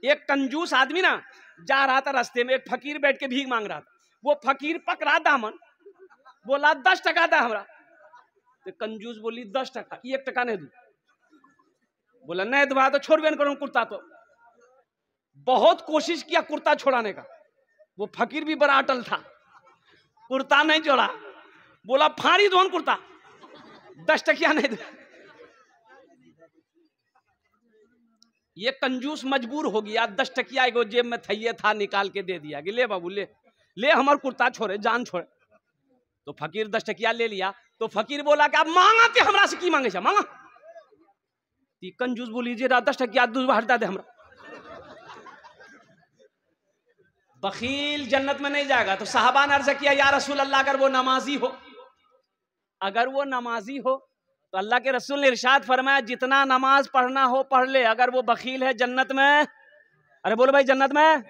एक कंजूस आदमी ना जा रहा था रास्ते में, एक फकीर बैठ के भीख मांग रहा था। वो फकीर पकड़ा दामन, बोला 10 टका दा हमरा। तो कंजूस बोली 10 टका, 1 टका नहीं दू। बोला नहीं दुआ तो छोड़ बेन करूं कुर्ता। तो बहुत कोशिश किया कुर्ता छोड़ाने का, वो फकीर भी बड़ा अटल था, कुर्ता नहीं छोड़ा। बोला फाड़ी दो कुर्ता, 10 टकिया नहीं दे। ये कंजूस मजबूर हो गया, 10 टकिया एगो जेब में थैये था निकाल के दे दिया कि ले बाबू ले ले हमार कुर्ता छोड़े, जान छोड़े। तो फकीर 10 टकिया ले लिया। तो फकीर बोला कि आप मांगा ते हमरा से की मांगे छे मांगा। ती कंजूस बोली जे 10 टकिया दूध हटा दे हमरा। बखील जन्नत में नहीं जाएगा। तो साहबा ने अर्ज किया या रसूल अल्लाह अगर वो नमाजी हो, अगर वो नमाजी हो तो अल्लाह के रसूल ने इरशाद फरमाया जितना नमाज पढ़ना हो पढ़ ले, अगर वो बखील है जन्नत में, अरे बोलो भाई जन्नत में।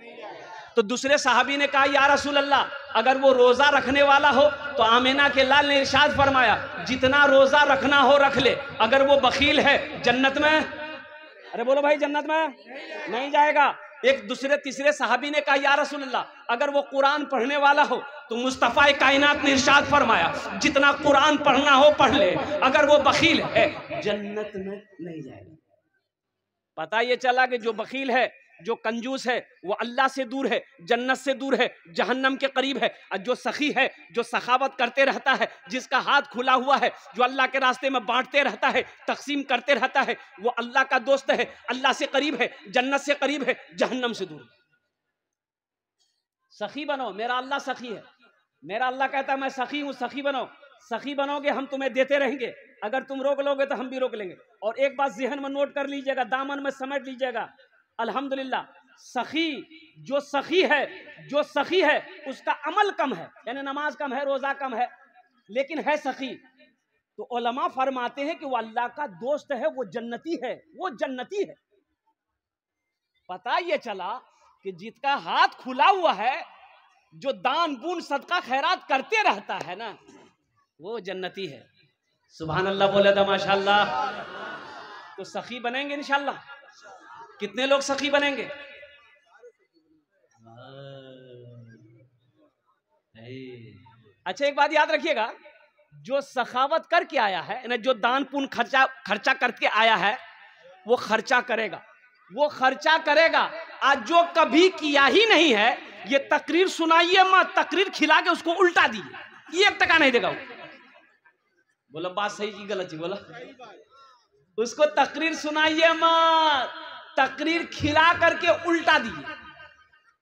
तो दूसरे साहबी ने कहा या रसूल अल्लाह अगर वो रोजा रखने वाला हो तो आमिना के लाल ने इरशाद फरमाया जितना रोजा रखना हो रख ले, अगर वो बखील है जन्नत में, अरे बोलो भाई जन्नत में नहीं जाएगा। एक दूसरे तीसरे साहबी ने कहा या रसूल अल्लाह अगर वो कुरान पढ़ने वाला हो तो मुस्तफा कायनात ने इरशाद फरमाया जितना कुरान पढ़ना हो पढ़ ले, अगर वो बखील है जन्नत में नहीं जाएगा। पता ये चला कि जो बखील है, जो कंजूस है, वो अल्लाह से दूर है, जन्नत से दूर है, जहन्नम के करीब है। और जो सखी है, जो सखावत करते रहता है, जिसका हाथ खुला हुआ है, जो अल्लाह के रास्ते में बांटते रहता है, तकसीम करते रहता है, वो अल्लाह का दोस्त है, अल्लाह से करीब है, जन्नत से करीब है, जहन्नम से दूर है। सखी बनो, मेरा अल्लाह सखी है, मेरा अल्लाह कहता है मैं सखी हूं, सखी बनो। सखी बनोगे हम तुम्हें देते रहेंगे, अगर तुम रोक लोगे तो हम भी रोक लेंगे। और एक बात ज़हन में नोट कर लीजिएगा, दामन में समेट लीजिएगा, अल्हम्दुलिल्लाह सखी जो सखी है, जो सखी है उसका अमल कम है, यानी नमाज कम है, रोजा कम है, लेकिन है सखी। तो उलमा फरमाते हैं कि वो अल्लाह का दोस्त है, वो जन्नती है, वो जन्नती है। पता ये चला कि जिसका हाथ खुला हुआ है, जो दान पुण्य सदका खैरात करते रहता है ना, वो जन्नती है। सुभान अल्लाह बोले तो माशाअल्लाह। तो सखी बनेंगे इंशाअल्लाह। कितने लोग सखी बनेंगे? अच्छा एक बात याद रखिएगा, जो सखावत करके आया है, जो दान पुण्य खर्चा करके आया है, वो खर्चा करेगा, वो खर्चा करेगा। आज जो कभी किया ही नहीं है, ये तकरीर सुनाइए मत, तकरीर खिला के उसको उल्टा दिए, 1 टका नहीं देगा वो। बोला बात सही की गलत ही बोला। उसको तकरीर सुनाइए मत, तकरीर खिला करके उल्टा दिए,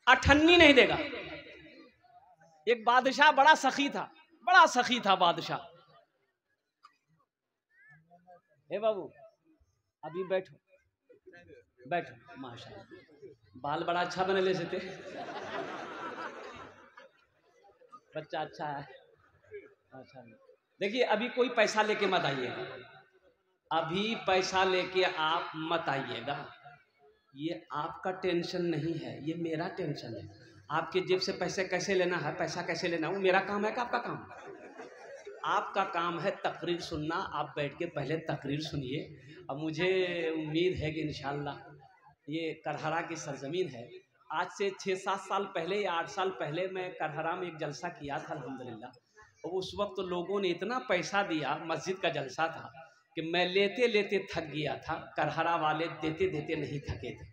अठन्नी नहीं देगा। एक बादशाह बड़ा सखी था, बड़ा सखी था बादशाह। हे बाबू अभी बैठो बैठो, माशाल्लाह बाल बड़ा अच्छा बने ले थे, बच्चा अच्छा है, अच्छा। देखिए अभी कोई पैसा लेके मत आइएगा, अभी पैसा लेके आप मत आइएगा, ये आपका टेंशन नहीं है, ये मेरा टेंशन है। आपके जेब से पैसे कैसे लेना है, पैसा कैसे लेना है, वो मेरा काम है कि आपका काम है? आपका काम है तकरीर सुनना। आप बैठ के पहले तकरीर सुनिए। अब मुझे उम्मीद है कि इंशाअल्लाह ये करहरा की सरजमीन है। आज से 6-7 साल पहले या 8 साल पहले मैं करहरा में एक जलसा किया था अल्हम्दुलिल्लाह। और उस वक्त तो लोगों ने इतना पैसा दिया, मस्जिद का जलसा था, कि मैं लेते लेते थक गया था। करहरा वाले देते देते नहीं थके थे।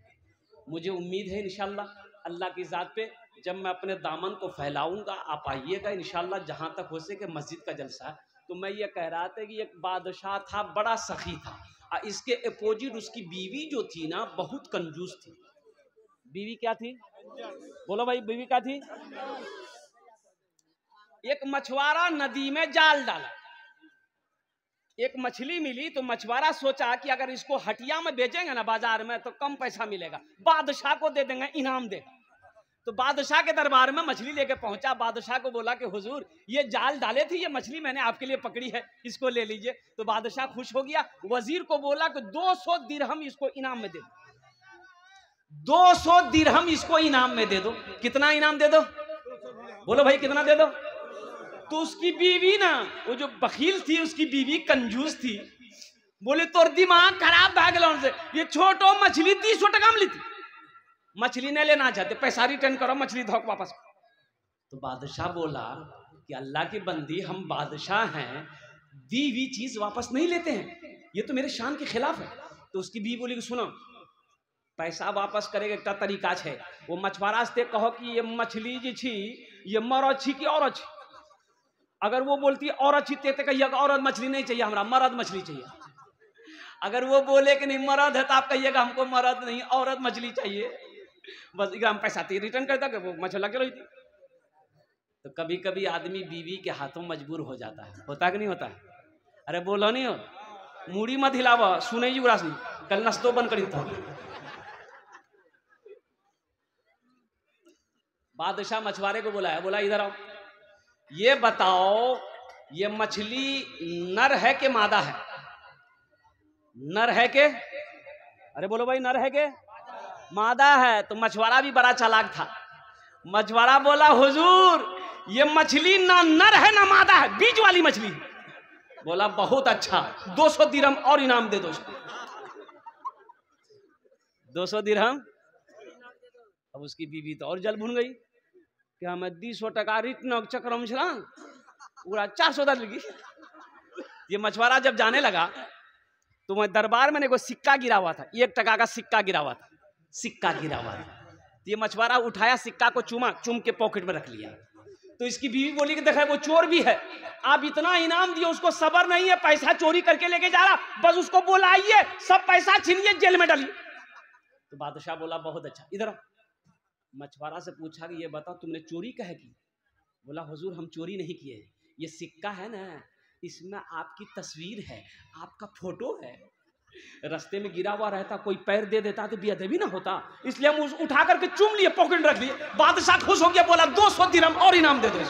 मुझे उम्मीद है इंशाअल्लाह अल्लाह की ज़ात पे, जब मैं अपने दामन को फैलाऊंगा आप आइएगा इंशाअल्लाह, जहाँ तक हो सके मस्जिद का जलसा है। तो मैं ये कह रहा था कि एक बादशाह था, बड़ा सखी था, और इसके अपोजिट उसकी बीवी जो थी ना, बहुत कंजूस थी। बीवी क्या थी? बोलो भाई, बीवी क्या थी? एक मछुआरा नदी में जाल डाला, एक मछली मिली, तो मछुआरा सोचा कि अगर इसको हटिया में बेचेंगे ना बाजार में तो कम पैसा मिलेगा, बादशाह को दे देंगे, इनाम देगा। तो बादशाह के दरबार में मछली लेके पहुंचा। बादशाह को बोला कि हुजूर ये जाल डाले थे, ये मछली मैंने आपके लिए पकड़ी है, इसको ले लीजिए। तो बादशाह खुश हो गया। वजीर को बोला कि 200 दिरहम इसको इनाम में दे दो, 200 दिरहम इसको इनाम में दे दो। कितना इनाम दे दो? बोलो भाई कितना दे दो? तो उसकी बीवी ना, वो जो बखील थी उसकी बीवी कंजूस थी, बोले तोर दिमाग खराब भाग से, ये छोटो मछली 300 टका में ली थी, मछली नहीं लेना चाहते, पैसा रिटर्न करो, मछली धोक वापस। तो बादशाह बोला कि अल्लाह की बंदी, हम बादशाह हैं, दी हुई चीज वापस नहीं लेते हैं, ये तो मेरे शान के खिलाफ है। तो उसकी बीवी बोली कि सुनो, पैसा वापस करेगा एक तरीका है, वो मछुआरा से कहो कि ये मछली जी छी ये मर छी कि और अच्छी। अगर वो बोलती और अच्छी ते कहिए औरत मछली नहीं चाहिए, हमरा मर्द मछली चाहिए। अगर वो बोले कि नहीं मर्द है तो आप कहिएगा हमको मर्द नहीं औरत मछली चाहिए, बस ग्राम पैसा ते रिटर्न कर दे, वो मछली लगे रही थी। तो कभी कभी आदमी बीवी के हाथों मजबूर हो जाता है, होता कि नहीं होता है? अरे बोलो नहीं हो, मूड़ी मत हिलावा, सुने युवराज नहीं, कल नस्तो बंद करी था। बादशाह मछुआरे को बुलाया, बोला इधर आओ, ये बताओ ये मछली नर है कि मादा है? नर है के? अरे बोलो भाई, नर है के मादा है? तो मछुआरा भी बड़ा चालाक था। मछुआरा बोला हुजूर ये मछली ना नर है ना मादा है, बीच वाली मछली। बोला बहुत अच्छा, 200 दिरहम और इनाम दे दो। 200 दिरहम। अब उसकी बीवी तो और जल भुन गई, क्या मैं 200 टका रिटर्न चक्रम छला पूरा 400 लगी। ये मछुआरा जब जाने लगा तो मैं दरबार में को सिक्का गिरा हुआ था, 1 टका का सिक्का गिरा हुआ था, सिक्का गिरा हुआ था। ये मछुआरा उठाया, सिक्का को चूम के पॉकेट में रख लिया। तो इसकी बीवी बोली कि देखा वो चोर भी है, आप इतना इनाम दिए, उसको सबर नहीं है, पैसा चोरी करके लेके जा रहा, बस उसको बुलाइए, सब पैसा छीनिए, जेल में डालिए। तो बादशाह बोला बहुत अच्छा, इधर मछुआरा से पूछा कि ये बताओ तुमने चोरी कहे की? बोला हुजूर हम चोरी नहीं किए, ये सिक्का है ना, इसमें आपकी तस्वीर है, आपका फोटो है, रास्ते में गिरा हुआ रहता, कोई पैर दे देता तो बेअदबी ना होता, इसलिए हम उठा करके चूम लिए, पॉकेट रख लिए। बादशाह खुश हो गया, बोला 200 दिरहम और इनाम दे दो।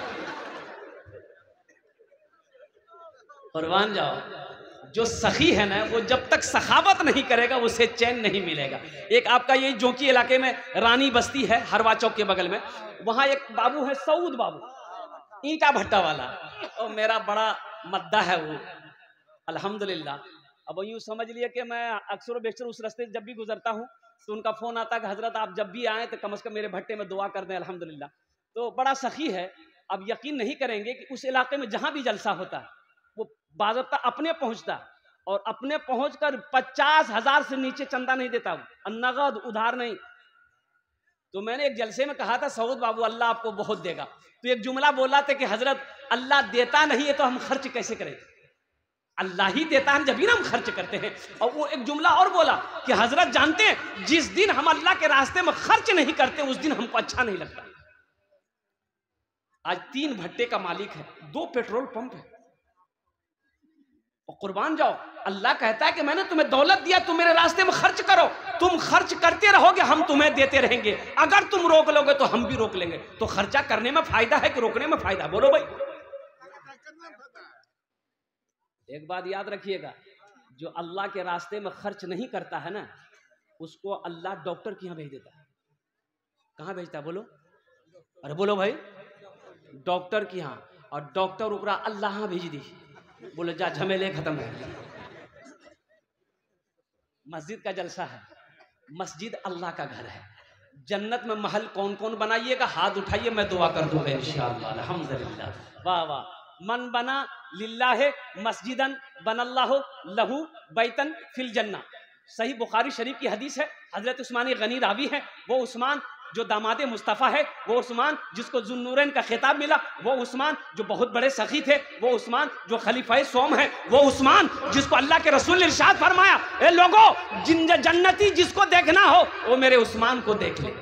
कुर्बान जाओ, जो सखी है ना वो जब तक सखावत नहीं करेगा उसे चैन नहीं मिलेगा। एक आपका ये जोकी इलाके में रानी बस्ती है, हरवा चौक के बगल में, वहां एक बाबू है सऊद बाबू, ईंटा भट्टा वाला, और मेरा बड़ा मद्दा है वो, अल्हम्दुलिल्लाह। अब यूँ समझ लिए कि मैं अक्सर बेशतर उस रास्ते जब भी गुजरता हूँ तो उनका फोन आता है कि हजरत आप जब भी आए तो कम से कम मेरे भट्टे में दुआ कर दें, अल्हम्दुलिल्लाह। तो बड़ा सखी है। अब यकीन नहीं करेंगे कि उस इलाके में जहां भी जलसा होता है वो बाज़ाब्ता अपने पहुंचता, और अपने पहुंचकर 50,000 से नीचे चंदा नहीं देता, नगद उधार नहीं। तो मैंने एक जलसे में कहा था सऊद बाबू अल्लाह आपको बहुत देगा, तो एक जुमला बोला था कि हजरत अल्लाह देता नहीं है तो हम खर्च कैसे करें? अल्लाह ही देता है जब भी हम खर्च करते हैं। और वो एक जुमला और बोला कि हजरत जानते हैं जिस दिन हम अल्लाह के रास्ते में खर्च नहीं करते उस दिन हमको अच्छा नहीं लगता। आज 3 भट्टे का मालिक है, 2 पेट्रोल पंप है, और कुर्बान जाओ, अल्लाह कहता है कि मैंने तुम्हें दौलत दिया, तुम मेरे रास्ते में खर्च करो, तुम खर्च करते रहोगे हम तुम्हें देते रहेंगे, अगर तुम रोक लोगे तो हम भी रोक लेंगे। तो खर्चा करने में फायदा है कि रोकने में फायदा? बोलो भाई। एक बात याद रखिएगा, जो अल्लाह के रास्ते में खर्च नहीं करता है ना उसको अल्लाह डॉक्टर के यहाँ भेज देता है। कहाँ भेजता है बोलो? अरे बोलो भाई, डॉक्टर के यहाँ, और डॉक्टर ओकरा अल्लाह यहाँ भेज दी, बोले जा झमेले खत्म है। मस्जिद का जलसा है, मस्जिद अल्लाह का घर है, जन्नत में महल कौन कौन बनाइएगा? हाथ उठाइए, मैं दुआ कर दूंगा इंशाअल्लाह, अल्हम्दुलिल्लाह। वाह वाह। मन बना लिल्लाह मस्जिदन बनल्लाहु लहू बैतन फिल जन्ना, सही बुखारी शरीफ की हदीस है। हजरत उस्मान गनी रावी है, वो उस्मान जो दामादे मुस्तफ़ा है, वो उस्मान जिसको जुन्नूरैन का खिताब मिला, वो उस्मान जो बहुत बड़े सखी थे, वो उस्मान जो खलीफाए सोम है, वो उस्मान जिसको अल्लाह के रसूल ने इरशाद फरमाया, ए लोगों जन्नती जिसको देखना हो वो मेरे उस्मान को देख ले,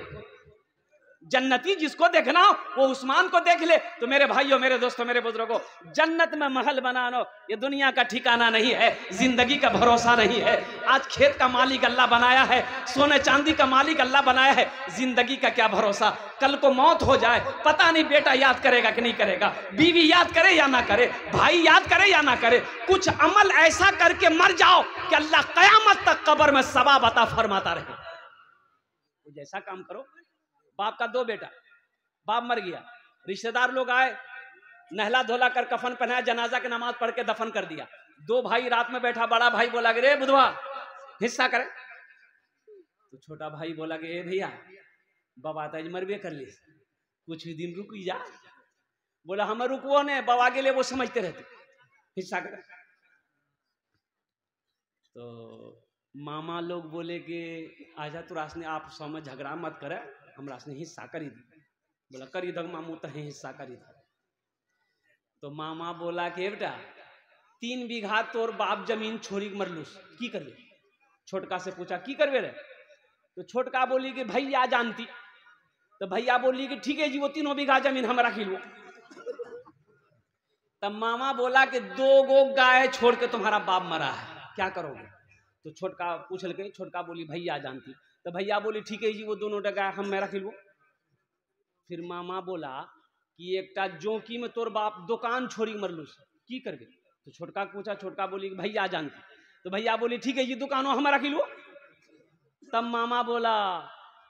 जन्नती जिसको देखना हो वो उस्मान को देख ले। तो मेरे भाइयों, मेरे दोस्तों, मेरे बुजुर्गों, जन्नत में महल बनाना ये दुनिया का ठिकाना नहीं है, जिंदगी का भरोसा नहीं है। आज खेत का मालिक अल्लाह बनाया है, सोने चांदी का मालिक अल्लाह बनाया है, जिंदगी का क्या भरोसा? कल को मौत हो जाए, पता नहीं बेटा याद करेगा कि नहीं करेगा, बीवी याद करे या ना करे, भाई याद करे या ना करे। कुछ अमल ऐसा करके मर जाओ कि अल्लाह कयामत तक कब्र में सवाब अता फरमाता रहे। कुछ ऐसा काम करो। बाप का 2 बेटा, बाप मर गया, रिश्तेदार लोग आए, नहला धोला कर कफन पहनाया, जनाजा की नमाज पढ़ के दफन कर दिया। 2 भाई रात में बैठा, बड़ा भाई बोला कि रे बुधवा हिस्सा करे, तो छोटा भाई बोला कि ए भैया बाबा आता मरबे कर ले, कुछ ही दिन रुक जा। बोला हम रुकवो ने, बाबा के लिए वो समझते रहते हिस्सा कर। तो मामा लोग बोले कि आजा तो रासने आप समझ झगड़ा मत करे, हम रासने हिस्सा करी दी। बोला करी दो मामू तो हिस्सा करी दो। तो मामा बोला कि बेटा 3 बीघा तोर बाप जमीन छोड़ी मरलूस, की करबे? छोटका से पूछा की करबे रे? तो छोटका बोली कि भैया जानती। तो भैया बोली कि ठीक है जी, वो 3 बीघा जमीन हम रख लो। तब मामा बोला कि 2 गो गाय छोड़ के तुम्हारा बाप मरा है, क्या करोगे? तो छोटका पूछल के, छोटका बोली भैया जानती। तो भैया बोली ठीक है जी, वो दोनों गाय हम मैं रख लो। फिर मामा बोला कि एकटा जोकी में तोर बाप दुकान छोड़ी मरलूस, की करबे? तो छोटका पूछा, छोटका बोली भैया जानती। तो भैया बोली ठीक है जी, दुकानों हम रख लो। तब मामा बोला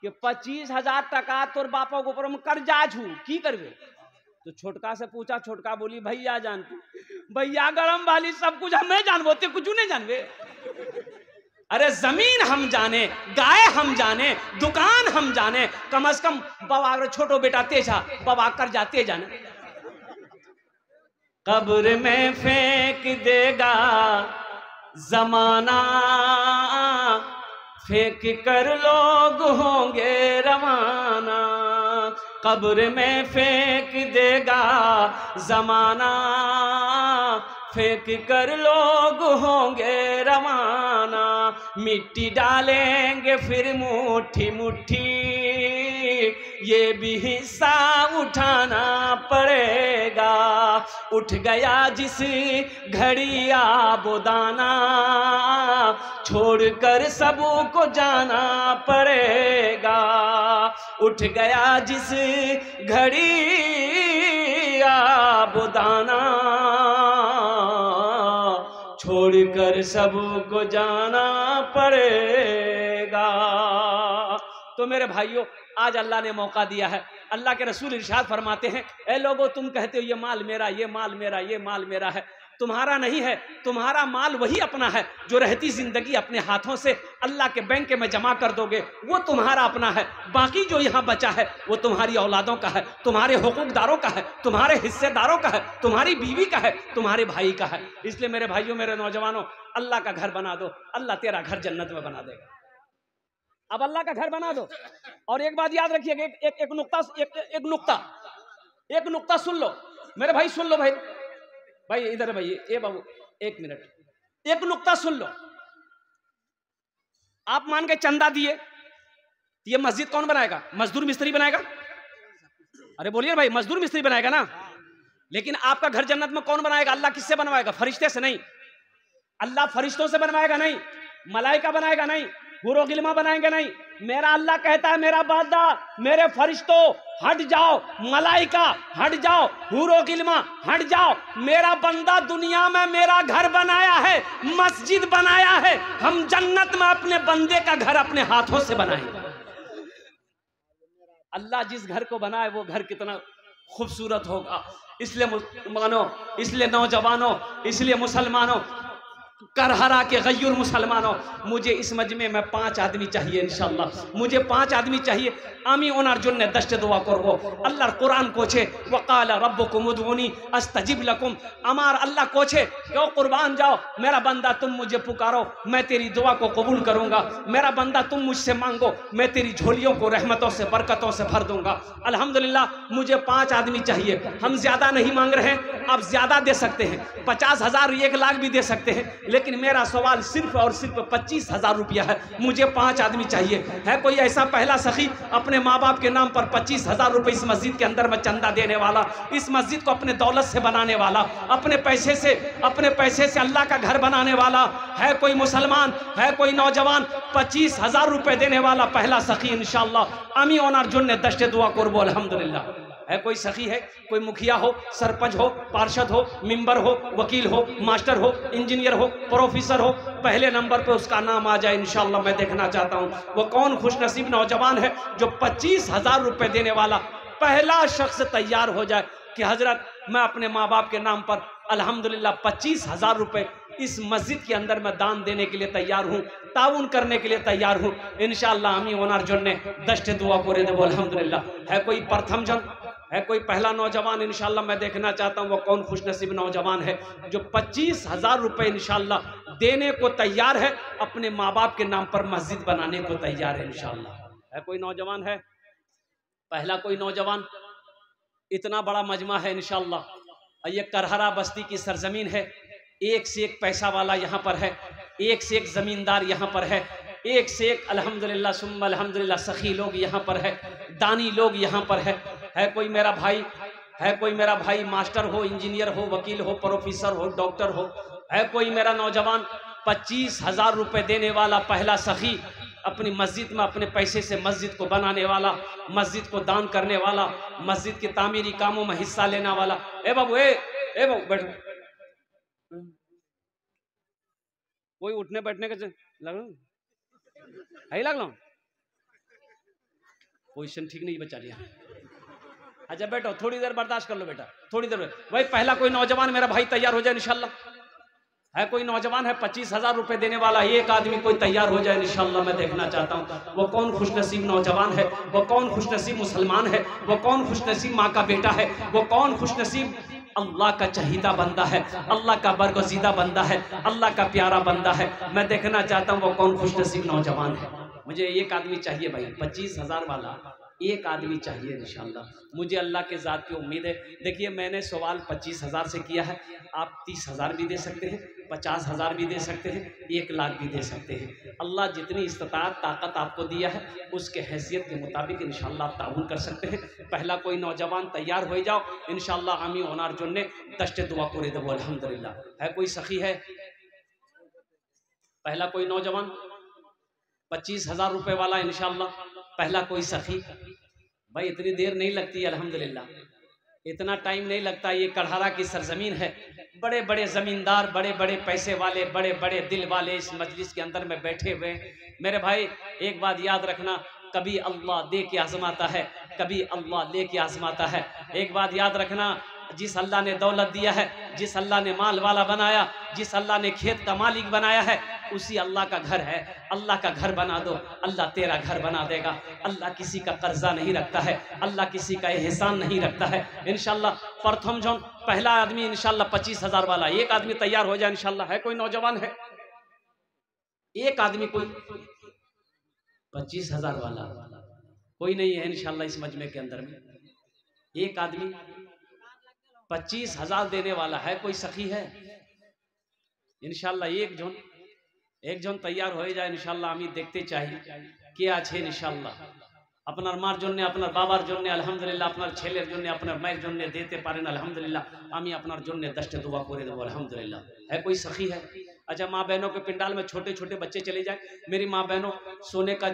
कि 25,000 टका तोर बापा के ऊपर हम कर्जा छू, की करबे? तो छोटका से पूछा, छोटका बोली भैया जानती। भैया गरम वाली सब कुछ हमें जानबो, ते कुछ नहीं जानबे। अरे जमीन हम जाने, गाय हम जाने, दुकान हम जाने, कम से कम बाबा अगर छोटो बेटा तेजा बाबा कर जाते जाने। कब्र में फेंक देगा जमाना, फेंक कर लोग होंगे रवाना। कब्र में फेंक देगा जमाना, फेंक कर लोग होंगे रवाना। मिट्टी डालेंगे फिर मुट्ठी मुट्ठी, ये भी हिस्सा उठाना पड़ेगा। उठ गया जिस घड़ी आबोदाना, छोड़कर सबको जाना पड़ेगा। उठ गया जिस घड़ी आबोदाना, छोड़कर सबको जाना पड़ेगा। तो मेरे भाइयों, आज अल्लाह ने मौका दिया है। अल्लाह के रसूल इरशाद फरमाते हैं, ए लोगों तुम कहते हो ये माल मेरा, ये माल मेरा, ये माल मेरा है। तुम्हारा नहीं है, तुम्हारा माल वही अपना है जो रहती जिंदगी अपने हाथों से अल्लाह के बैंक में जमा कर दोगे, वो तुम्हारा अपना है। बाकी जो यहाँ बचा है वो तुम्हारी औलादों का है, तुम्हारे हुकूकदारों का है, तुम्हारे हिस्सेदारों का है, तुम्हारी बीवी का है, तुम्हारे भाई का है। इसलिए मेरे भाइयों, मेरे नौजवानों, अल्लाह का घर बना दो, अल्लाह तेरा घर जन्नत में बना देगा। अब अल्लाह का घर बना दो। और एक बात याद रखिएगा, एक नुक्ता सुन लो मेरे भाई, सुन लो भाई इधर भाई, ए बाबू 1 मिनट, एक नुक्ता सुन लो। आप मान के चंदा दिए, ये मस्जिद कौन बनाएगा? मजदूर मिस्त्री बनाएगा? अरे बोलिए भाई, मजदूर मिस्त्री बनाएगा ना। लेकिन आपका घर जन्नत में कौन बनाएगा? अल्लाह किससे बनवाएगा? फरिश्ते से नहीं। अल्लाह फरिश्तों से बनवाएगा नहीं, मलाइका बनाएगा नहीं, हुरो गिल्मा बनाएंगे नहीं। मेरा अल्लाह कहता है, मेरा बादा, मेरे फरिश्तों हट जाओ, मलाइका हट जाओ, हुरो गिल्मा हट जाओ। मेरा बंदा दुनिया में मेरा घर बनाया है, मस्जिद बनाया है। हम जन्नत में अपने बंदे का घर अपने हाथों से बनाएंगे। अल्लाह जिस घर को बनाए वो घर कितना खूबसूरत होगा। इसलिए मुसलमानों, इसलिए नौजवानों, इसलिए मुसलमानों, करहरा के गय्यूर मुसलमानों, मुझे इस मजमे में 5 आदमी चाहिए इंशाल्लाह। मुझे 5 आदमी चाहिए। आमी ओनार जुन्ने दश्ते दुआ करबो। अल्लाह कुरान कोछे, वकाल रब्बुकुम उदऊनी अस्तजिब लकुम। अमार अल्लाह कोछे क्यों कुर्बान जाओ, मेरा बंदा तुम मुझे पुकारो, मैं तेरी दुआ को कबूल करूंगा। मेरा बंदा तुम मुझसे मांगो, मैं तेरी झोलियों को रहमतों से बरकतों से भर दूंगा। अल्हम्दुलिल्लाह मुझे 5 आदमी चाहिए। हम ज्यादा नहीं मांग रहे हैं, आप ज्यादा दे सकते हैं, 50,000 1 लाख भी दे सकते हैं, लेकिन मेरा सवाल सिर्फ और सिर्फ 25,000 रुपया है। मुझे 5 आदमी चाहिए। है कोई ऐसा पहला सखी अपने माँ बाप के नाम पर 25,000 रुपए इस मस्जिद के अंदर में चंदा देने वाला, इस मस्जिद को अपने दौलत से बनाने वाला, अपने पैसे से अल्लाह का घर बनाने वाला? है कोई मुसलमान, है कोई नौजवान 25,000 रुपए देने वाला? पहला सखी इंशाअल्लाह आमी ओनार जुन्ने दश्ते दुआ करबो। अल्हम्दुलिल्लाह है कोई सखी है, कोई मुखिया हो, सरपंच हो, पार्षद हो, मेंबर हो, वकील हो, मास्टर हो, इंजीनियर हो, प्रोफेसर हो, पहले नंबर पे उसका नाम आ जाए इंशाअल्लाह। मैं देखना चाहता हूँ वो कौन खुशनसीब नौजवान है जो 25,000 रुपए देने वाला पहला शख्स तैयार हो जाए कि हजरत मैं अपने माँ बाप के नाम पर अल्हम्दुलिल्लाह 25,000 रुपए इस मस्जिद के अंदर मैं दान देने के लिए तैयार हूँ, ताउन करने के लिए तैयार हूँ। इंशाअल्लाह आमी ओनार जन्ने दश्ते दुआ करे देबो अल्हम्दुलिल्लाह। है कोई प्रथम जन, है कोई पहला नौजवान? इंशाअल्लाह मैं देखना चाहता हूँ वो कौन खुशनसीब नौजवान है जो 25,000 रुपए इंशाअल्लाह देने को तैयार है, अपने माँ बाप के नाम पर मस्जिद बनाने को तैयार है इंशाअल्लाह। है कोई नौजवान? है पहला कोई नौजवान? इतना बड़ा मजमा है इंशाअल्लाह। ये करहरा बस्ती की सरजमीन है, एक से एक पैसा वाला यहाँ पर है, एक से एक जमींदार यहाँ पर है, एक से एक अल्हम्दुलिल्लाह सुम्मा अल्हम्दुलिल्लाह सखी लोग यहाँ पर है, दानी लोग यहाँ पर है। है कोई मेरा भाई, है कोई मेरा भाई मास्टर हो, इंजीनियर हो, वकील हो, प्रोफेसर हो, डॉक्टर हो? है कोई मेरा नौजवान 25,000 रुपए देने वाला पहला सखी, अपनी मस्जिद में अपने पैसे से मस्जिद को बनाने वाला, मस्जिद को दान करने वाला, मस्जिद के तामीरी कामों में हिस्सा लेने वाला? ए बाबू, ए बाबू बैठ, कोई उठने बैठने के लग पोजिशन ठीक नहीं बचा लिया। अच्छा बैठो, थोड़ी देर बर्दाश्त कर लो बेटा, थोड़ी देर। भाई पहला कोई नौजवान मेरा भाई तैयार हो जाए इंशाल्लाह। है कोई नौजवान? है 25,000 रुपए देने वाला एक आदमी कोई तैयार हो जाए इंशाल्लाह। मैं देखना चाहता हूँ वो कौन खुशनसीब नौजवान है, वो कौन खुशनसीब मुसलमान है, वो कौन खुशनसीब माँ का बेटा है, वो कौन खुशनसीब अल्लाह का चहीदा बंदा है, अल्लाह का बरगज़ीदा बंदा है, अल्लाह का प्यारा बंदा है। मैं देखना चाहता हूँ वो कौन खुशनसीब नौजवान है। मुझे एक आदमी चाहिए भाई, 25,000 वाला एक आदमी चाहिए इंशाल्लाह। मुझे अल्लाह के ज़ात की उम्मीद है। देखिए मैंने सवाल 25,000 से किया है, आप 30,000 भी दे सकते हैं, 50,000 भी दे सकते हैं, 1 लाख भी दे सकते हैं। अल्लाह जितनी इस्तिताअत ताकत आपको दिया है उसके हैसियत के मुताबिक इंशाल्लाह आप ताउन कर सकते हैं। पहला कोई नौजवान तैयार हो जाओ इंशाल्लाह। आमी ओनार जुन्ने दश्ते दुआ करे देबो अल्हम्दुलिल्लाह। है कोई सखी? है पहला कोई नौजवान 25,000 रुपए वाला इंशाल्लाह। पहला कोई सखी? भाई इतनी देर नहीं लगती अल्हम्दुलिल्लाह, इतना टाइम नहीं लगता। ये करहरा की सरजमीन है, बड़े बड़े जमींदार, बड़े बड़े पैसे वाले, बड़े बड़े दिल वाले इस मजलिस के अंदर में बैठे हुए। मेरे भाई एक बात याद रखना, कभी अल्लाह दे के आजमाता है, कभी अल्लाह ले के आजमाता है। एक बात याद रखना, जिस अल्लाह ने दौलत दिया है, जिस अल्लाह ने माल वाला बनाया, जिस अल्लाह ने खेत का मालिक बनाया है, उसी अल्लाह का घर है। अल्लाह का घर बना दो, अल्लाह तेरा घर बना देगा। अल्लाह किसी का कर्जा नहीं रखता है, अल्लाह किसी का एहसान नहीं रखता है इंशाल्लाह। प्रथम जौन पहला आदमी इंशाल्लाह 25,000 वाला एक आदमी तैयार हो जाए इंशाल्लाह। है कोई नौजवान? है एक आदमी कोई 25,000 वाला? कोई नहीं है इंशाल्लाह इस मजमे के अंदर में। एक आदमी 25,000 देने वाला। है कोई सखी? है इंशाल्लाह। एक जन तैयार हो जाए इंशाल्लाह। आमी देखते चाहिए के আছে इंशाल्लाह। আপনার মার জন্য, আপনার বাবার জন্য আলহামদুলিল্লাহ, আপনার ছেলের জন্য, আপনার মায়ের জন্য দিতে পারেন আলহামদুলিল্লাহ। আমি আপনার জন্য दश्ते दुआ করে দেব আলহামদুলিল্লাহ। है कोई सखी? है अच्छा माँ बहनों के पिंडाल में छोटे छोटे बच्चे चले जाए। मेरी माँ बहनों सोने का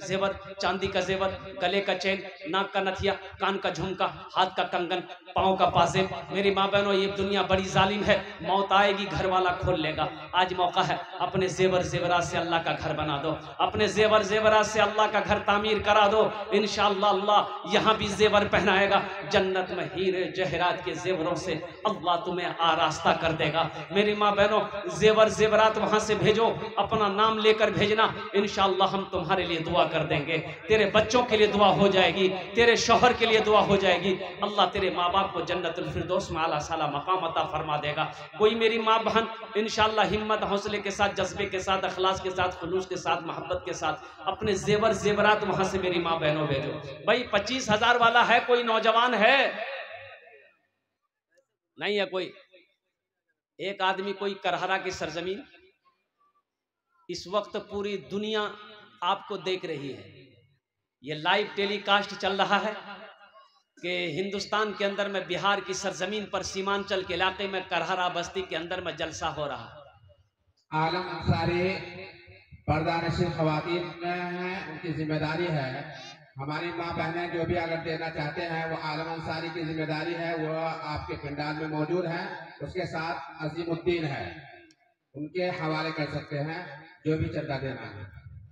जेवर, चांदी का जेवर, गले का चेन, नाक का नथिया, कान का झुमका, हाथ का कंगन, पाँव का पाजेब। मेरी माँ बहनों ये दुनिया बड़ी जालिम है, मौत आएगी घर वाला खोल लेगा। आज मौका है, अपने जेवर जेवरात से अल्लाह का घर बना दो, अपने जेवर जेवरात से अल्लाह का घर तामीर करा दो इंशाअल्लाह। अल्लाह यहाँ भी जेवर पहनाएगा, जन्नत में हीरे जहरात के जेवरों से अल्लाह तुम्हें आरास्ता कर देगा। मेरी माँ बहनों जेवर जेवरात वहां से भेजो, अपना नाम लेकर भेजना इंशाअल्लाह। हम तुम्हारे लिए दुआ कर देंगे, तेरे बच्चों के लिए दुआ हो जाएगी, तेरे शौहर के लिए दुआ हो जाएगी। अल्लाह तेरे माँ बाप को जन्नतुल फिरदौस में आला साला मकाम अता फरमा देगा। कोई मेरी माँ बहन इंशाअल्लाह हिम्मत हौसले के साथ, जज्बे के साथ, अखलास के साथ, खुलूस के साथ, मोहब्बत के साथ अपने जेवर जेवरात वहां से मेरी माँ बहनों भेजो। भाई 25,000 वाला है कोई नौजवान? है नहीं है कोई? एक आदमी कोई करहरा की सरजमीन। इस वक्त पूरी दुनिया आपको देख रही है, ये लाइव टेलीकास्ट चल रहा है कि हिंदुस्तान के अंदर में बिहार की सरजमीन पर सीमांचल के इलाके में करहरा बस्ती के अंदर में जलसा हो रहा है। आलम अंसारी पर्दानशीन ख़वातीन हैं, उनकी जिम्मेदारी है। हमारी माँ बहनें जो भी अगर देना चाहते हैं वो आलम अंसारी की जिम्मेदारी है, वो आपके पंडाल में मौजूद हैं। उसके साथ अजीमुद्दीन है, उनके हवाले कर सकते हैं जो भी चंदा देना है।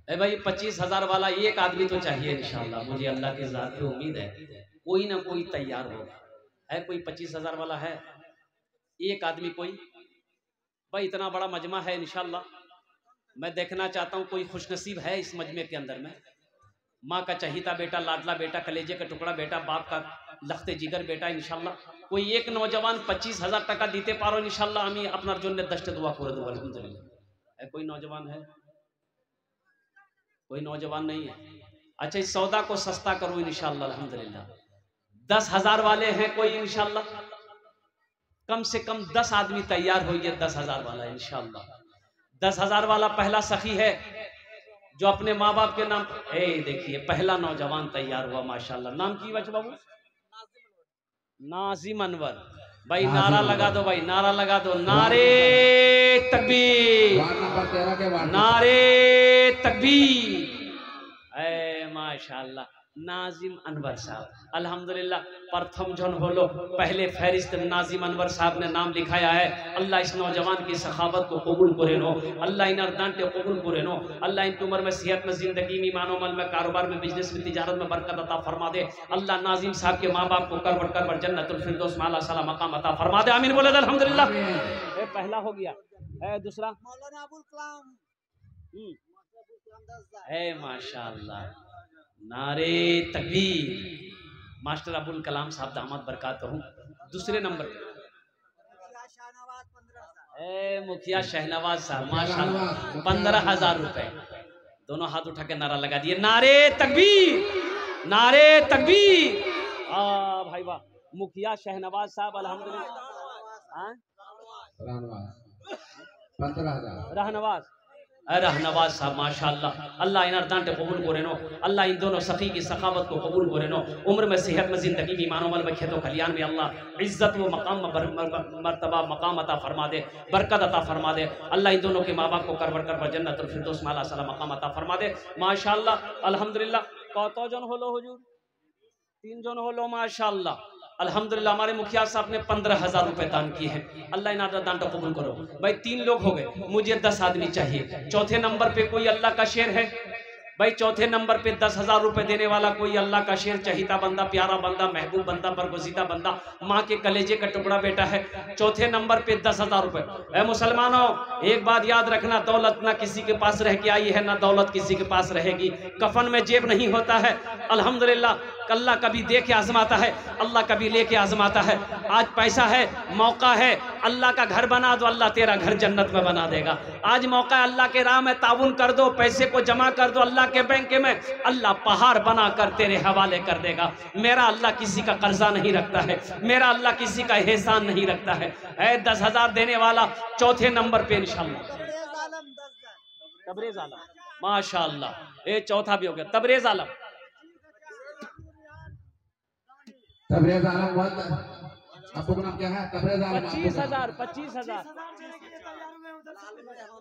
ए भाई 25,000 वाला एक आदमी तो चाहिए इंशाअल्लाह। मुझे अल्लाह के ज़ात की उम्मीद है कोई ना कोई तैयार होगा। है कोई 25,000 वाला? है एक आदमी कोई भाई इतना बड़ा मजमा है, इंशाल्लाह मैं देखना चाहता हूँ कोई खुशनसीब है इस मजमे के अंदर में, माँ का चहीता बेटा, लाडला बेटा, कलेजे का टुकड़ा बेटा, बाप का लखते जिगर बेटा, इंशाल्लाह कोई एक नौजवान 25,000 टाका दीते पारो इंशाल्लाह हमें अपना जो दस्ट दुआ करे दो अल्हम्दुलिल्लाह। कोई नौजवान है? कोई नौजवान नहीं है? अच्छा इस सौदा को सस्ता करो इंशाल्लाह अल्हम्दुलिल्लाह। 10,000 वाले हैं कोई इंशाल्लाह? कम से कम 10 आदमी तैयार होइए 10,000 वाला इंशाल्लाह। 10,000 वाला पहला सखी है जो अपने माँ बाप के नाम, देखिए पहला नौजवान तैयार हुआ माशाल्लाह। नाम की बच्चे बाबू? नाजिम अनवर। भाई नारा लगा दो, भाई नारा लगा दो, नारे तकबीर, नारे तकबीर। माशाल्लाह नाजिम अनवर साहब अल्हम्दुलिल्लाह प्रथम जन बोलो पहले फहरिस्त नाजिम अनवर साहब ने नाम लिखाया है। अल्लाह इस नौजवान की सखावत को कबूल करे नो, अल्लाह इन अर्दान को कबूल करे नो, अल्लाह इनकी उम्र में, सेहत में, जिंदगी में, ईमान अमल में, कारोबार में, बिजनेस में, तिजारत में बरकत अता फरमा दे। अल्लाह नाजिम साहब के माँ बाप को करबट करबट जन्नतुल फिरदौस में आला साला मकाम अता फरमा दे। आमीन बोले अल्हम्दुलिल्लाह। पहला हो गया, दूसरा मौलाना अबुल कलाम। माशाअल्लाह नारे तकबीर, मास्टर अबुल कलाम साहब दामद बरकात हूँ। दूसरे नंबर पे मुखिया शहनवाज साहब माशाअल्लाह 15,000 रुपए। दोनों हाथ उठा के नारा लगा दिए, नारे तकबीर, नारे तकबीर। भाई वाह, मुखिया शहनवाज साहब अल्हम्दुलिल्लाह। रहनवाज रहनवाज साहब माशाअल्लाह, अल्लाह इन अर्दान को कबूल करे नो, अल्लाह इन दोनों सखी की सखावत को कबूल करे नो, उम्र में, सेहत में, जिंदगी में, ईमान अमल में, खेतों खलियान में अल्लाह इज्जत व मकाम मर्तबा मकाम अता फरमा दे, बरकत अता फरमा दे। अल्लाह इन दोनों के माँ बाप को करबर करबर जन्नतुल फिरदौस में आला साला मकाम अता फरमा दे माशाअल्लाह अल्हम्दुलिल्लाह। कतो जन होलो हुजूर? 3 जन होलो माशाअल्लाह अल्हम्दुलिल्लाह। हमारे मुखिया साहब ने 15,000 रुपए दान किए हैं, अल्लाह इन दान को कबूल करो। भाई 3 लोग हो गए, मुझे 10 आदमी चाहिए। चौथे नंबर पे कोई अल्लाह का शेर है? भाई चौथे नंबर पे 10,000 रुपए देने वाला कोई अल्लाह का शेर, चहीता बंदा, प्यारा बंदा, महबूब बंदा, बरगुज़ीदा बंदा, माँ के कलेजे का टुकड़ा बेटा है। चौथे नंबर पे 10,000 रुपए। ऐ मुसलमानों एक बात याद रखना, दौलत ना किसी के पास रह के आई है, ना दौलत किसी के पास रहेगी। कफन में जेब नहीं होता है अल्हम्दुलिल्लाह। अल्लाह कभी दे के आजमाता है, अल्लाह कभी लेके आजमाता है। आज पैसा है, मौका है, अल्लाह का घर बना दो, अल्लाह तेरा घर जन्नत में बना देगा। आज मौका है, अल्लाह के राह में ताउन कर दो, पैसे को जमा कर दो अल्लाह के बैंक में, अल्लाह पहाड़ बना कर तेरे हवाले कर देगा। मेरा अल्लाह किसी का कर्जा नहीं रखता है, मेरा अल्लाह किसी का एहसान नहीं रखता है। 10,000 देने वाला चौथे नंबर पे इंशाल्लाह तबरेज आलम माशाअल्लाह। ये चौथा भी हो गया, तबरेज आलम। तबरेज आलम आपको नाम क्या है? तबरेज आलम 25,000 25,000।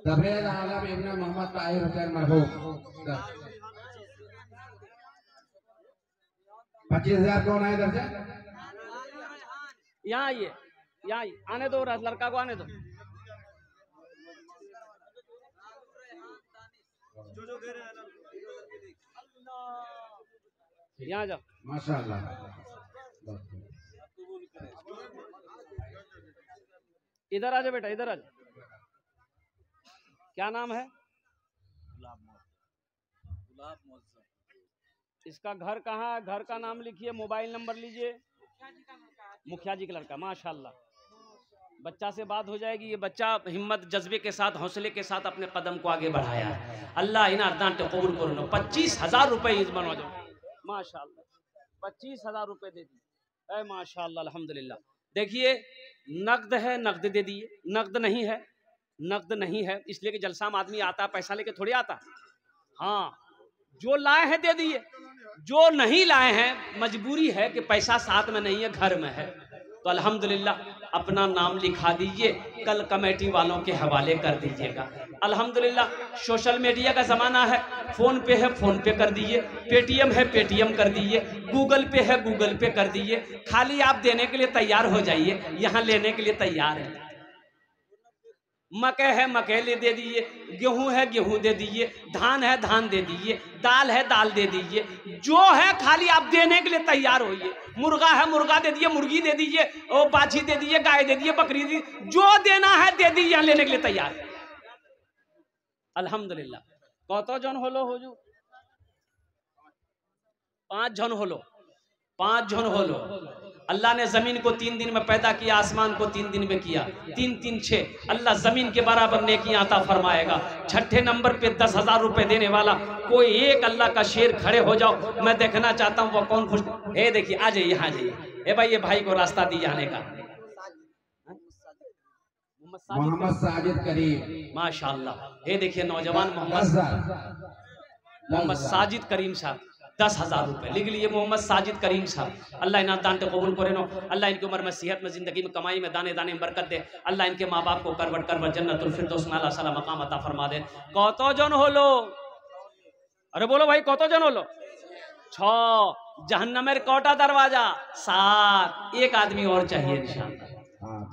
तबरेज आलम इब्न मोहम्मद ताहिर हुसैन मरहूम 25,000 कौन है इधर से? यहाँ आइए, यहाँ आने दो, लड़का को आने दो। यहाँ जाओ माशाअल्लाह। इधर आ जाओ बेटा, इधर आ जाओ। क्या नाम है? इसका घर कहाँ है? घर का नाम लिखिए, मोबाइल नंबर लीजिए। मुखिया जी का लड़का माशाअल्लाह। बच्चा से बात हो जाएगी। ये बच्चा हिम्मत जज्बे के साथ, हौसले के साथ अपने कदम को आगे बढ़ाया है। अल्लाह इन अर्दान को कबूल करो। 25,000 रुपए इस बनो जाओ माशाअल्लाह। 25,000 रुपए दे दिए माशाअल्लाह अल्हम्दुलिल्लाह। देखिए नकद है, नकद दे दिए। नकद नहीं है, नकद नहीं है, इसलिए कि जलसा में आदमी आता पैसा लेके थोड़ी आता। हाँ जो लाए हैं दे दिए, जो नहीं लाए हैं मजबूरी है कि पैसा साथ में नहीं है, घर में है, तो अल्हम्दुलिल्लाह अपना नाम लिखा दीजिए, कल कमेटी वालों के हवाले कर दीजिएगा। अल्हम्दुलिल्लाह सोशल मीडिया का ज़माना है, फ़ोन पे है फ़ोन पे कर दीजिए, पेटीएम है पेटीएम कर दीजिए, गूगल पे है गूगल पे कर दीजिए। खाली आप देने के लिए तैयार हो जाइए, यहाँ लेने के लिए तैयार है। मकई है मकई दे दीजिए, गेहूं है गेहूं दे दीजिए, धान है धान दे दीजिए, दाल है दाल दे दीजिए, जो है खाली आप देने के लिए तैयार होइए। मुर्गा है मुर्गा दे दीजिए, मुर्गी दे दीजिए, और बाछी दे दीजिए, गाय दे दीजिए, बकरी दे दीजिए, जो देना है दे दीजिए, लेने के लिए तैयार है। अल्हम्दुलिल्लाह। कत जन होलो हो जो 5 जन होलो, 5 जन होलो। अल्लाह ने जमीन को 3 दिन में पैदा किया, आसमान को 3 दिन में किया, 3 3 6। अल्लाह जमीन के बराबर नेकियां अता फरमाएगा। छठे नंबर पे 10,000 रुपए देने वाला कोई एक अल्लाह का शेर खड़े हो जाओ, मैं देखना चाहता हूँ वो कौन खुश। हे देखिए आ जाइए, यहाँ जाइए। ए भाई ये भाई को रास्ता दी जाने का। मोहम्मद साजिद करीम, माशाअल्लाह। हे देखिए नौजवान मोहम्मद साजिद करीम साहब, 10,000 रुपए लिख लिए। मोहम्मद साजिद करीम साहब, अल्लाह इन्हें दान कबूल करे नो। अल्लाह इनकी उम्र में, सेहत में, जिंदगी में, कमाई में, दाने दाने में बरकत दे। अल्लाह इनके माँ बाप को करवट करवट जन्नतुल फिरदौस में आला साला मकाम अता फरमा दे। कतो जन होलो? अरे बोलो भाई कतो जन होलो? 6। जहन्नमेर कोटा दरवाजा 7। एक आदमी और चाहिए इंशाअल्लाह।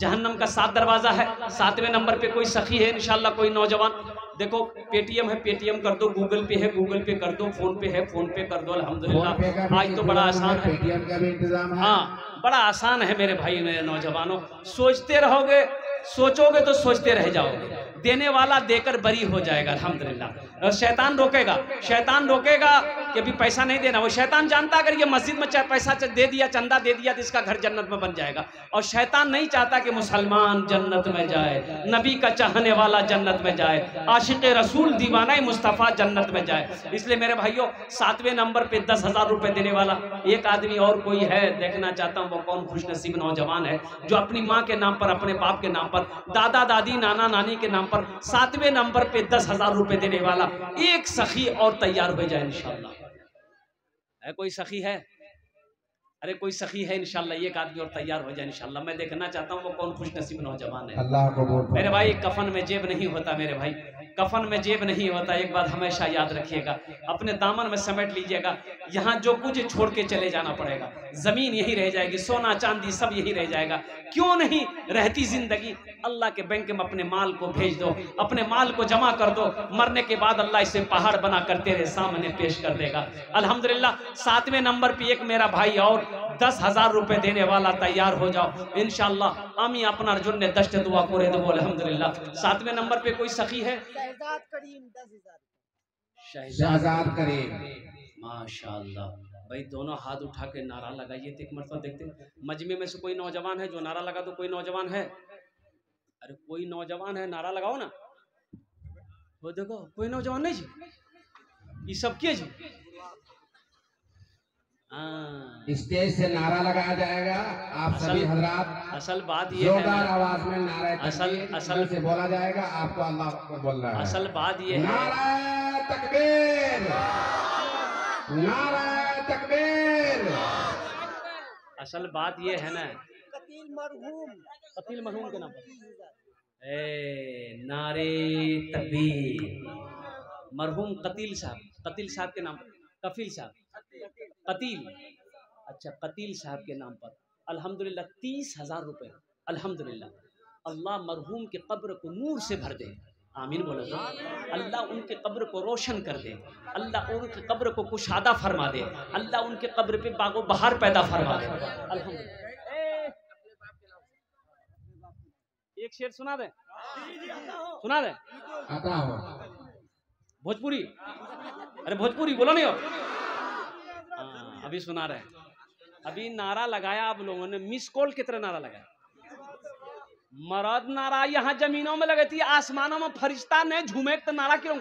जहन्नम का 7 दरवाजा है। 7वें नंबर पे कोई सखी है इंशाअल्लाह, कोई नौजवान। देखो पेटीएम है, पेटीएम कर दो, गूगल पे है, गूगल पे कर दो, फोन पे है, फोन पे कर दो। अल्हम्दुलिल्लाह आज तो बड़ा आसान है, पेटीएम का भी इंतजाम है। हाँ बड़ा आसान है मेरे भाई मेरे नौजवानों। सोचते रहोगे, सोचोगे तो सोचते रह जाओगे। देने वाला देकर बरी हो जाएगा अल्हम्दुलिल्लाह। शैतान रोकेगा, शैतान रोकेगा कि भी पैसा नहीं देना। वो शैतान जानता अगर ये मस्जिद में पैसा दे दिया, चंदा दे दिया, तो इसका घर जन्नत में बन जाएगा। और शैतान नहीं चाहता कि मुसलमान जन्नत में जाए, नबी का चाहने वाला जन्नत में जाए, आशिक रसूल दीवाना मुस्तफ़ा जन्नत में जाए। इसलिए मेरे भाइयों 7वें नंबर पे 10,000 रुपए देने वाला एक आदमी और कोई है, देखना चाहता हूँ वो कौन खुशनसीब नौजवान है जो अपनी माँ के नाम पर, अपने बाप के नाम पर, दादा दादी नाना नानी के नाम पर 7वें नंबर पे 10,000 रुपए देने वाला एक सखी और तैयार हो जाए इंशाअल्लाह। है कोई सखी है? अरे कोई सखी है इंशाअल्लाह, एक आदमी और तैयार हो जाए इंशाअल्लाह। मैं देखना चाहता हूँ वो कौन खुशनसीब नौजवान है। अल्लाह को बोल मेरे भाई कफन में जेब नहीं होता, मेरे भाई कफन में जेब नहीं होता। एक बात हमेशा याद रखिएगा, अपने दामन में समेट लीजिएगा। यहाँ जो कुछ छोड़ के चले जाना पड़ेगा, जमीन यही रह जाएगी, सोना चांदी सब यही रह जाएगा। क्यों नहीं रहती जिंदगी? अल्लाह के बैंक में अपने माल को भेज दो, अपने माल को जमा कर दो। मरने के बाद अल्लाह इसे पहाड़ बना कर तेरे सामने पेश कर देगा अल्हम्दुलिल्लाह। 7वें नंबर पे एक मेरा भाई और 10,000 रुपए देने वाला तैयार हो जाओ इंशाअल्लाह। आमी अपना जुन्ने दश्त दुआ करे दो अल्हम्दुलिल्लाह। 7वें नंबर पे कोई सखी है? शहजाद करीम 10,000। शहजाद करीम, माशाअल्लाह। भाई दोनों हाथ उठा के नारा लगाइए तो एक मरतबा देखते हैं मजमे में से कोई नौजवान है जो नारा लगा दो। कोई नौजवान है? अरे कोई नौजवान है, नारा लगाओ ना। वो देखो कोई नौजवान नहीं जी, ये सब के जी। स्टेज से नारा लगाया जाएगा। आप सभी हजरात असल बात ये है, जोरदार आवाज में नारा असल से बोला जाएगा। आपको अल्लाह अकबर बोलना है। असल बात ये है, नारा तकबीर, नारा तकबीर। असल बात ये है ना, कतील मरहूम, कतील मरहूम के नाम पर नारे तकबीर। मरहूम कतील साहब के नाम पर, कफील साहब, कतील, अच्छा कतील साहब के नाम पर अल्हम्दुलिल्लाह 30,000 रुपए। अल्हम्दुलिल्लाह अल्लाह मरहूम के कब्र को नूर से भर दे। आमीन बोलो तो। अल्लाह उनके कब्र को रोशन कर दे, अल्लाह उनके कब्र को कुशादा फरमा दे, अल्लाह उनके कब्र पे बागो बहार पैदा फरमा दे अल्हम्दुलिल्लाह। एक शेर सुना दे, सुना दे आता हो भोजपुरी। अरे भोजपुरी बोलो नहीं हो। अभी सुना रहे, अभी नारा लगाया आप लोगों ने, मिस कॉल की तरह नारा लगाया। मरद नारा यहाँ जमीनों में लगी थी, आसमानों में फरिश्ता ने झूमे तो नारा क्यों?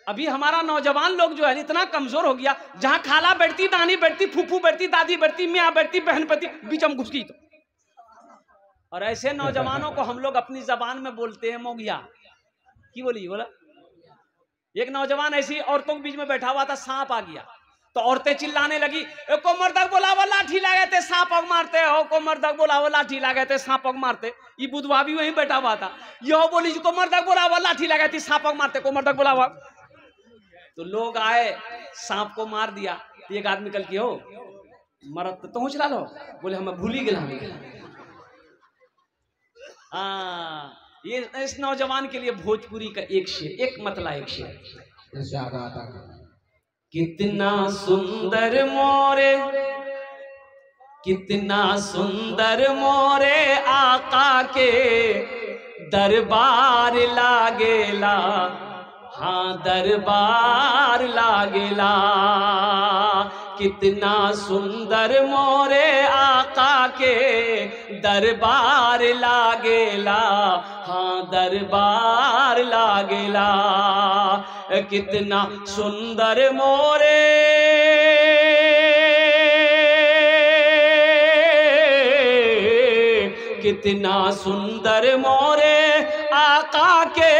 अभी हमारा नौजवान लोग जो है इतना कमजोर हो गया, जहां खाला बैठती, दानी बैठती, फूफू बैठती, दादी बैठती, मियाँ बैठती, बहन बैठती, बीच में घुस गई तो। और ऐसे नौजवानों को हम लोग अपनी जबान में बोलते हैं मोगिया। की बोली? बोला एक नौजवान ऐसी औरतों के बीच में बैठा हुआ था, सांप आ गया तो औरतें चिल्लाने लगी, को मर्दक बोलावो लाठी लागे थे सांप अग मारते हो, को मर्दक बोलावो लाठी लागे थे सांप अग मारते। ये बुधवा भी वहीं बैठा हुआ था, यह बोली को मर्दक बोलावो लाठी लागे थी सांप अग मारते, को मर्दक बोलावो। तो लोग आए, सांप को मार दिया। तो एक आदमी कल की हो मरद तो चला लो, बोले हम भूली गए। हाँ, ये इस नौजवान के लिए भोजपुरी का एक शेर, एक मतला एक शेर। इरशाद आता है। कितना सुंदर मोरे, कितना सुंदर मोरे आका के दरबार लागेला, हाँ दरबार लागेला। कितना सुंदर मोरे आका के दरबार लागेला, हाँ दरबार लागेला। कितना सुंदर मोरे, कितना सुंदर मोरे आका के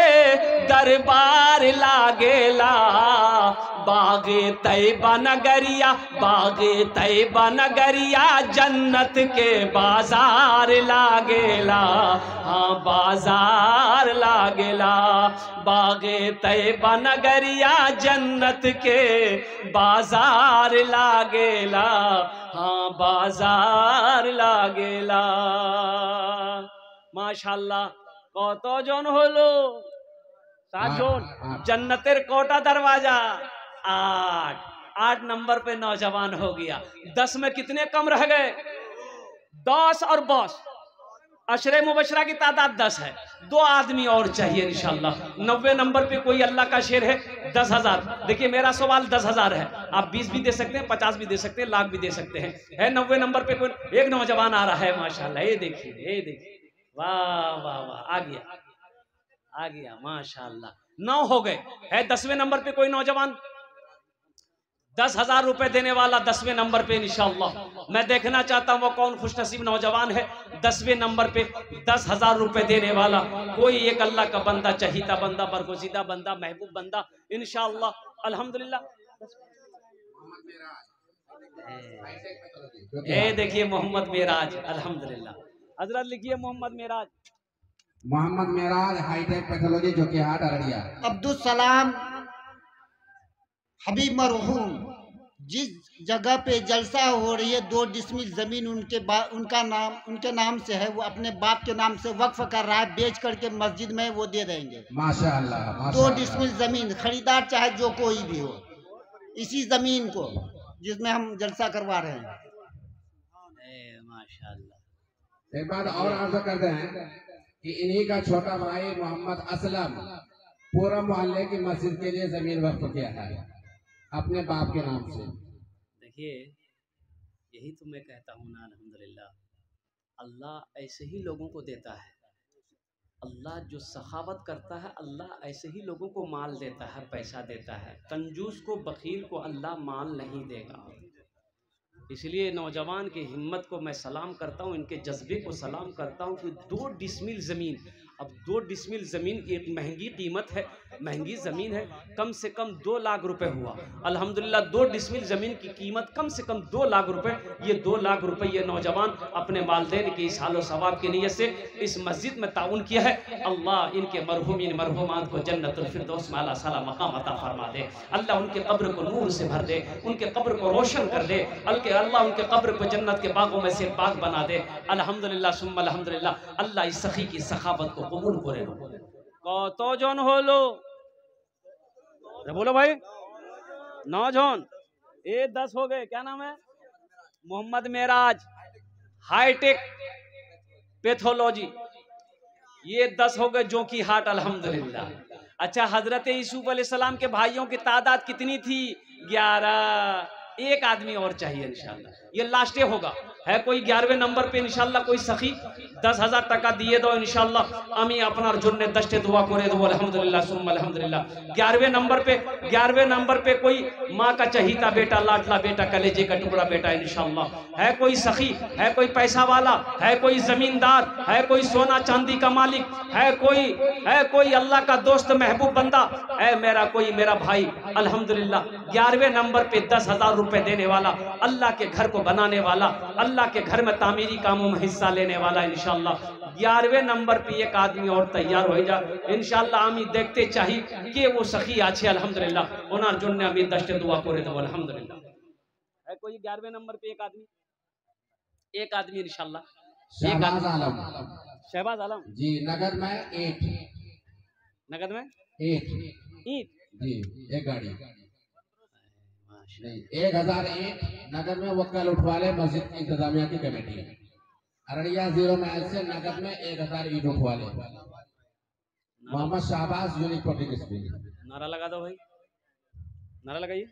दरबार लागेला। बागे तैबा नगरिया, बागे तैबा नगरिया जन्नत के बाजार लागेला, हाँ बाजार लागेला। बागे तैबा नगरिया जन्नत के बाजार लागेला, हाँ बाजार लागेला। माशाल्लाह কত জন হলো? 7 জন। जन्नतेर कोटा दरवाजा 8 नंबर पे नौजवान हो गया। 10 में कितने कम रह गए? 10 और 10 अशरे मुबशरा की तादाद 10 है। 2 आदमी और चाहिए इंशाल्लाह। 90 नंबर पे कोई अल्लाह का शेर है 10,000। देखिए मेरा सवाल 10,000 है, आप 20 भी दे सकते हैं, 50 भी दे सकते हैं, लाख भी दे सकते हैं। है 90 नंबर पे कोई एक नौजवान आ रहा है माशाल्लाह। ये देखिए, ये देखिए, वाह वाह वाह, आ गया आ गया माशाल्लाह। 9 हो गए। है 10वें नंबर पे कोई नौजवान? 10,000 रुपए देने वाला 10वें नंबर पे इंशाअल्लाह। मैं देखना चाहता हूँ वो कौन खुशनसीब नौजवान है 10वें नंबर पे 10,000 रुपए देने वाला। कोई एक अल्लाह का बंदा, चहीता बंदा, बरगुज़ीदा बंदा, महबूब बंदा इंशाअल्लाह। अल्हम्दुलिल्लाह। ये देखिए मोहम्मद मेराज, अल्हम्दुलिल्लाह। हजरत लिखिए मोहम्मद मेराज। मोहम्मद मेराज हाईटेक पैथोलॉजी जो कि हाट अररिया। अब्दुल सलाम हबीब मरहूम, जिस जगह पे जलसा हो रही है 2 डिसमिल जमीन उनके नाम से है, वो अपने बाप के नाम से वक्फ कर रहा है, बेच करके मस्जिद में वो दे देंगे। माशाअल्लाह। 2 डिसमिल जमीन, खरीदार चाहे जो कोई भी हो, इसी जमीन को जिसमें हम जलसा करवा रहे हैं। माशाअल्लाह। एक बात और अर्ज करते हैं कि इन्हीं का छोटा भाई मोहम्मद असलम पूरा मोहल्ले की मस्जिद के लिए जमीन वक्फ किया है अपने बाप के नाम से। देखिए यही तो मैं कहता हूँ ना, अल्हम्दुलिल्लाह अल्लाह ऐसे ही लोगों को देता है। अल्लाह जो सखावत करता है अल्लाह ऐसे ही लोगों को माल देता है, पैसा देता है। कंजूस को, बखील को अल्लाह माल नहीं देगा। इसलिए नौजवान की हिम्मत को मैं सलाम करता हूँ, इनके जज्बे को सलाम करता हूँ कि 2 डिसमिल ज़मीन, अब 2 डिसमिल ज़मीन की एक महंगी कीमत है, महंगी ज़मीन है। कम से कम 2 लाख रुपए हुआ। अल्हम्दुलिल्लाह 2 डिसमिल ज़मीन की कीमत कम से कम 2 लाख रुपए। ये 2 लाख रुपए ये नौजवान अपने वालिदैन की इस हालो सवाब की नीयत से इस मस्जिद में ताउन किया है। अल्लाह इनके मरहूमीन मरहूमात को जन्नतुल फिरदौस में आला साला मकाम अता फरमा दे। अल्लाह उनके कब्र को नूर से भर दे, उनके कब्र को रोशन कर दे। अल्लाह उनके कब्र को जन्नत के बागों में से बाग बना दे। अल्हम्दुलिल्लाह सुम्मा अल्हम्दुलिल्लाह। अल्लाह इस सखी की सखावत को कबूल करे। कत जन हलो? बोलो भाई। 9 जन। ये 10 हो गए। क्या नाम है? Mohammad Meraj hitech pathology. ये 10 हो गए जो की हाट, अल्हम्दुलिल्लाह। अच्छा, हजरत यूसुफ अलैहिस्सलाम के भाइयों की तादाद कितनी थी? 11। एक आदमी और चाहिए इंशाल्लाह। ये लास्ट होगा। है कोई 11वें नंबर पे इंशाल्लाह कोई सखी 10,000 टका दिए दो इंशाल्लाह। अमी अपना जुन्ने दस्ते दुआ करे दो अल्हम्दुलिल्लाह सुम्मा अल्हम्दुलिल्लाह। 11वें नंबर पे कोई माँ का चहीता बेटा, लाडला बेटा, कलेजे का टुकड़ा बेटा इंशाल्लाह। है कोई सखी, है कोई पैसा वाला, है कोई जमींदार, है कोई सोना चांदी का मालिक, है कोई अल्लाह का दोस्त महबूब बंदा, है मेरा भाई अल्हम्दुलिल्लाह 11वें नंबर पे 10,000 रुपए देने वाला, अल्लाह के घर को बनाने वाला, अल्लाह के घर में तामीरी कामों में हिस्सा लेने वाला इंशाल्लाह 11वें नंबर पे एक आदमी और तैयार हो जा इंशाल्लाह। आमी देखते चाहिए कि वो सखी आछे अल्हम्दुलिल्लाह ओनार जन्ने आमी दस्ते दुआ करे दो अल्हम्दुलिल्लाह। है कोई 11वें नंबर पे एक आदमी इंशाल्लाह। शहबाज आलम। शहबाज आलम जी, नगद में 8। नगद में 8 ईंट। जी, एक गाड़ी नहीं, 1000 ईंट नगद में। वो कल उठवा ले मस्जिद की इंतजामिया की कमेटी। अररिया 0 माइल से नगद में 1000 ईंट उठवा ले। Mohammad Shahbaz, unique public school. नारा लगा दो भाई, नारा लगाइए।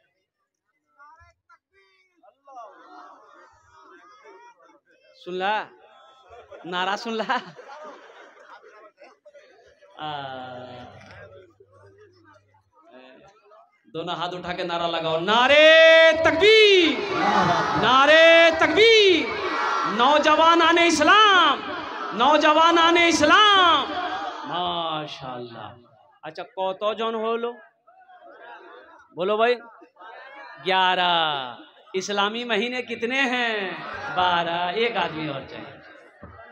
सुन ला नारा, सुन ला। दोनों हाथ उठा के नारा लगाओ, नारे तकबीर, नारे तकबीर। नौजवान आने इस्लाम, नौजवान आने इस्लाम। माशाल्लाह। अच्छा, कौतो जौन हो लो, बोलो भाई। 11। इस्लामी महीने कितने हैं? 12। एक आदमी और चाहिए।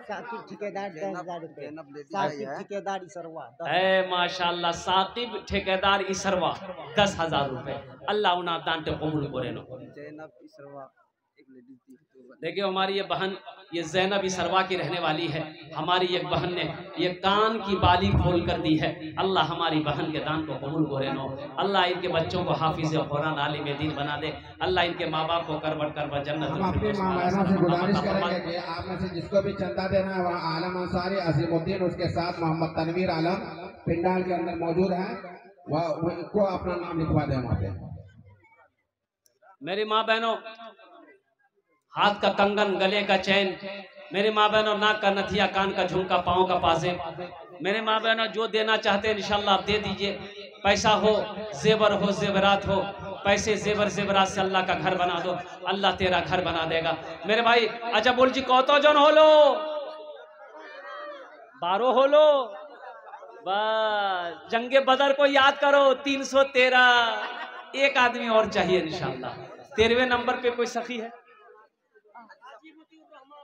साकिब ठेकेदार 10,000 रुपए। साकिब ठेकेदार इसरवा है माशाल्लाह। साकिब ठेकेदार इसरवा 10,000 रुपए। अल्लाह उन्हें दान ते कबूल करे नो। देखिए हमारी ये बहन, ये ज़ैनब इसरवा की रहने वाली है। हमारी एक बहन ने ये कान की बाली खोल कर दी है। अल्लाह हमारी बहन के दान को कबूल करे नो। अल्लाह इनके बच्चों को हाफिज़ कुरान आलिम दीन बना दे। अल्लाह इनके माँ बाप को करवट करवट जन्नत। हम अपनी माँ बहनों से गुजारिश करेंगे कि आप में से जिसको भी चंदा देना है, वह आलम अंसारी, अजीमुद्दीन, उसके साथ मोहम्मद तनवीर आलम पिंडाल के अंदर मौजूद है, वह उनको अपना नाम लिखवा दें वहाँ पे। मेरी माँ बहनों, हाथ का कंगन, गले का चैन, मेरे माँ बहनों, नाक का नथिया, कान का झुमका, पाँव का पाजेब। मेरे माँ बहनों, जो देना चाहते हैं इंशाल्लाह आप दे दीजिए। पैसा हो, जेवर हो, जेवरात हो, पैसे जेवर जेवरात से अल्लाह का घर बना दो, अल्लाह तेरा घर बना देगा। मेरे भाई, अच्छा बोल जी, कौतो जन हो लो, 12 हो लो। बस जंगे बदर को याद करो, 313। एक आदमी और चाहिए इंशाल्लाह। 13वें नंबर पे कोई सखी है?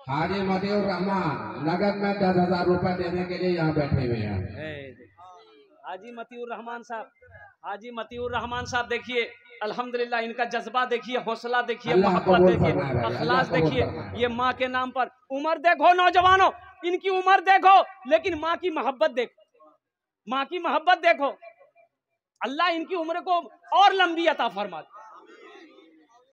हाजी मतीउर रहमान नगद में 10,000 रुपए देने के लिए यहाँ बैठे हुए हैं। हाजी मतीउर रहमान साहब, हाजी मतीउर रहमान साहब, देखिए अल्हम्दुलिल्लाह, इनका जज्बा देखिए, हौसला देखिए, मोहब्बत देखिए, अखलास देखिए। ये माँ के नाम पर, उम्र देखो नौजवानों, इनकी उम्र देखो, लेकिन माँ की मोहब्बत देखो, माँ की मोहब्बत देखो। अल्लाह इनकी उम्र को और लंबी अता फरमा।